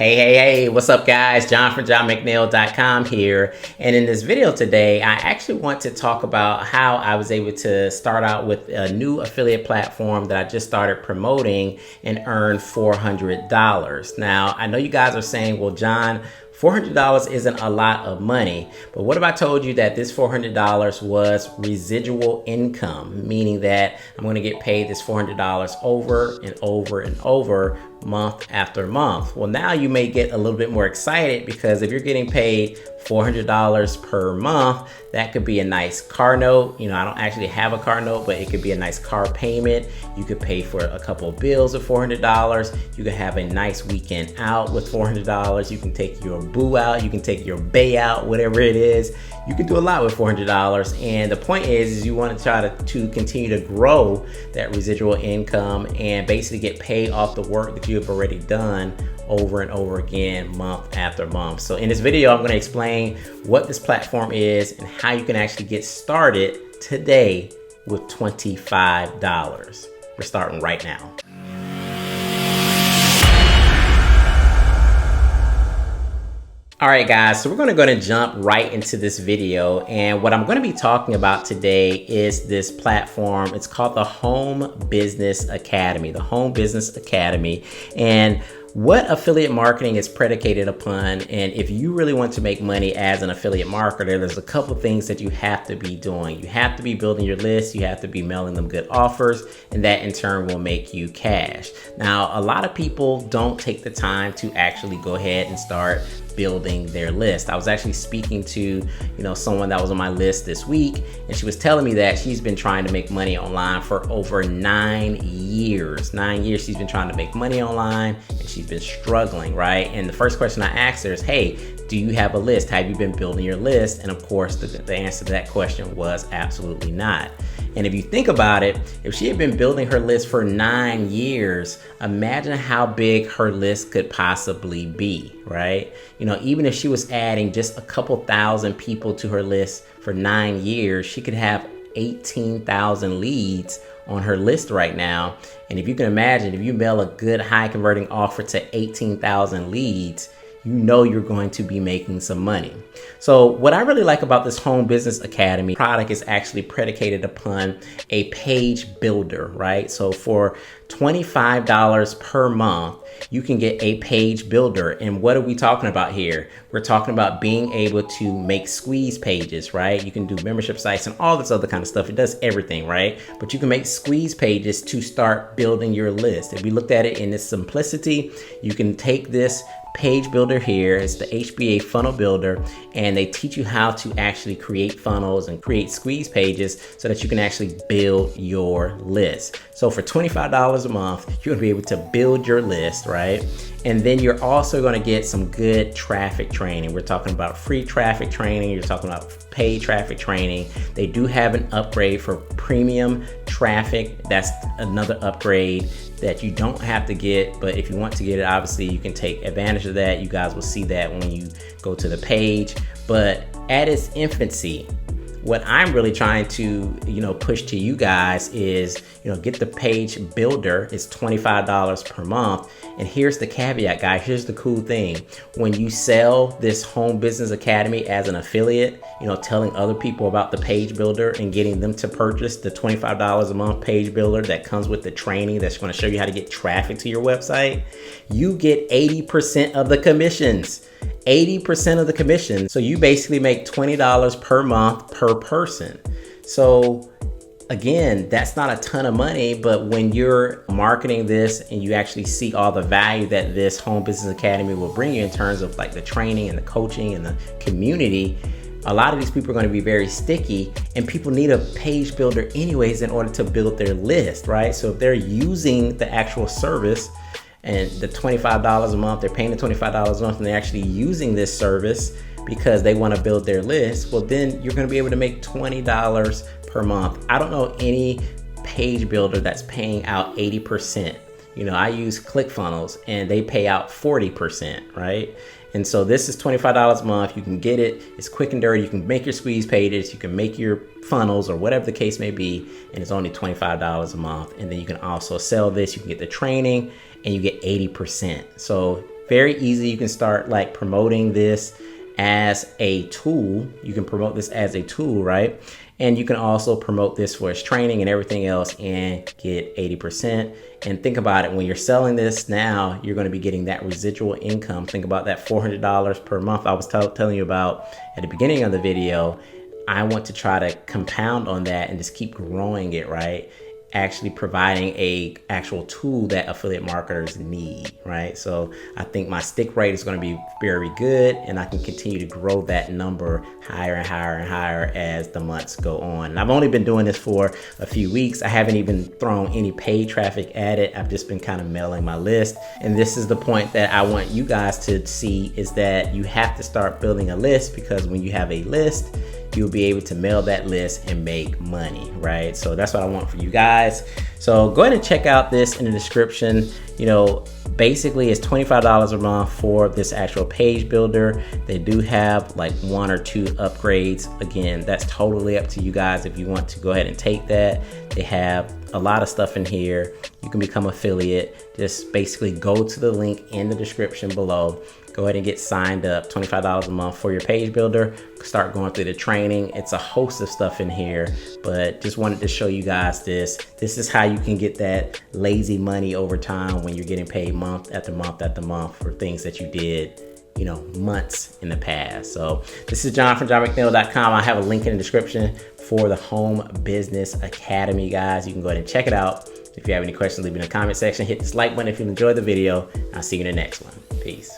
Hey, what's up guys? John from johnmcneil.com here. And in this video today, I actually want to talk about how I was able to start out with a new affiliate platform that I just started promoting and earn $400. Now, I know you guys are saying, well, John, $400 isn't a lot of money, but what if I told you that this $400 was residual income, meaning that I'm going to get paid this $400 over and over and over month after month? Well, now you may get a little bit more excited because if you're getting paid $400 per month, that could be a nice car note. You know, I don't actually have a car note, but it could be a nice car payment. You could pay for a couple of bills with $400. You could have a nice weekend out with $400. You can take your boo out. You can take your bae out, whatever it is. You can do a lot with $400. And the point is you want to try to continue to grow that residual income and basically get paid off the work that you have already done over and over again, month after month. So in this video, I'm going to explain what this platform is and how you can actually get started today with $25. We're starting right now. All right, guys, so we're going to go and jump right into this video. And what I'm going to be talking about today is this platform. It's called the Home Business Academy, the Home Business Academy. And what affiliate marketing is predicated upon, and if you really want to make money as an affiliate marketer, there's a couple things that you have to be doing. You have to be building your list, you have to be mailing them good offers, and that in turn will make you cash. Now, a lot of people don't take the time to actually go ahead and start building their list. I was actually speaking to, someone that was on my list this week, and she was telling me that she's been trying to make money online for over 9 years. 9 years she's been trying to make money online, and she's been struggling, right? And the first question I asked her is, hey, do you have a list? Have you been building your list? And of course, the answer to that question was absolutely not. And if you think about it, if she had been building her list for 9 years, imagine how big her list could possibly be, right? Even if she was adding just a couple thousand people to her list for 9 years, she could have 18,000 leads on her list right now. And if you can imagine, if you mail a good high converting offer to 18,000 leads, you're going to be making some money. So what I really like about this Home Business Academy product is actually predicated upon a page builder, right? So for $25 per month, you can get a page builder. And what are we talking about here? We're talking about being able to make squeeze pages, right? You can do membership sites and all this other kind of stuff. It does everything, right? But you can make squeeze pages to start building your list. If we looked at it in its simplicity, you can take this page builder here. It's the HBA funnel builder, and they teach you how to actually create funnels and create squeeze pages so that you can actually build your list. So for $25 a month, you're gonna be able to build your list, right? And then you're also going to get some good traffic training. We're talking about free traffic training. You're talking about paid traffic training. They do have an upgrade for premium traffic. That's another upgrade that you don't have to get, but if you want to get it, obviously you can take advantage of that. You guys will see that when you go to the page. But at its infancy, what I'm really trying to, push to you guys is, get the page builder. It's $25 per month. And here's the caveat, guys. Here's the cool thing. When you sell this Home Business Academy as an affiliate, telling other people about the page builder and getting them to purchase the $25 a month page builder that comes with the training that's going to show you how to get traffic to your website, you get 80% of the commissions. 80% of the commission. So you basically make $20 per month per person. So again, that's not a ton of money, but when you're marketing this and you actually see all the value that this Home Business Academy will bring you in terms of like the training and the coaching and the community, a lot of these people are going to be very sticky, and people need a page builder anyways in order to build their list, right? So if they're using the actual service and the $25 a month, they're paying the $25 a month and they're actually using this service because they want to build their list, well, then you're going to be able to make $20 per month. I don't know any page builder that's paying out 80%. I use ClickFunnels and they pay out 40%, right? And so this is $25 a month. You can get it. It's quick and dirty. You can make your squeeze pages. You can make your funnels or whatever the case may be. And it's only $25 a month. And then you can also sell this. You can get the training and you get 80%. So very easy. You can start like promoting this as a tool. You can promote this as a tool, right? And you can also promote this for its training and everything else and get 80%. And think about it, when you're selling this now, you're going to be getting that residual income. Think about that $400 per month I was telling you about at the beginning of the video. I want to try to compound on that and just keep growing it, right? Actually providing a actual tool that affiliate marketers need, right? So I think my stick rate is going to be very good, and I can continue to grow that number higher and higher and higher as the months go on. And I've only been doing this for a few weeks. I haven't even thrown any paid traffic at it. I've just been kind of mailing my list. And this is the point that I want you guys to see, is that you have to start building a list, because when you have a list, you'll be able to mail that list and make money, right? So that's what I want for you guys. So go ahead and check out this in the description. You know, basically it's $25 a month for this actual page builder. They do have like 1 or 2 upgrades. Again, that's totally up to you guys if you want to go ahead and take that. They have a lot of stuff in here. You can become affiliate. Just basically go to the link in the description below. Go ahead and get signed up, $25 a month for your page builder. Start going through the training. It's a host of stuff in here, but just wanted to show you guys this. This is how you can get that lazy money over time when you're getting paid month after month after month for things that you did, you know, months in the past. So this is John from johnmcneil.com. I have a link in the description for the Home Business Academy, guys. You can go ahead and check it out. If you have any questions, leave it in the comment section. Hit this like button if you enjoyed the video. I'll see you in the next one. Peace.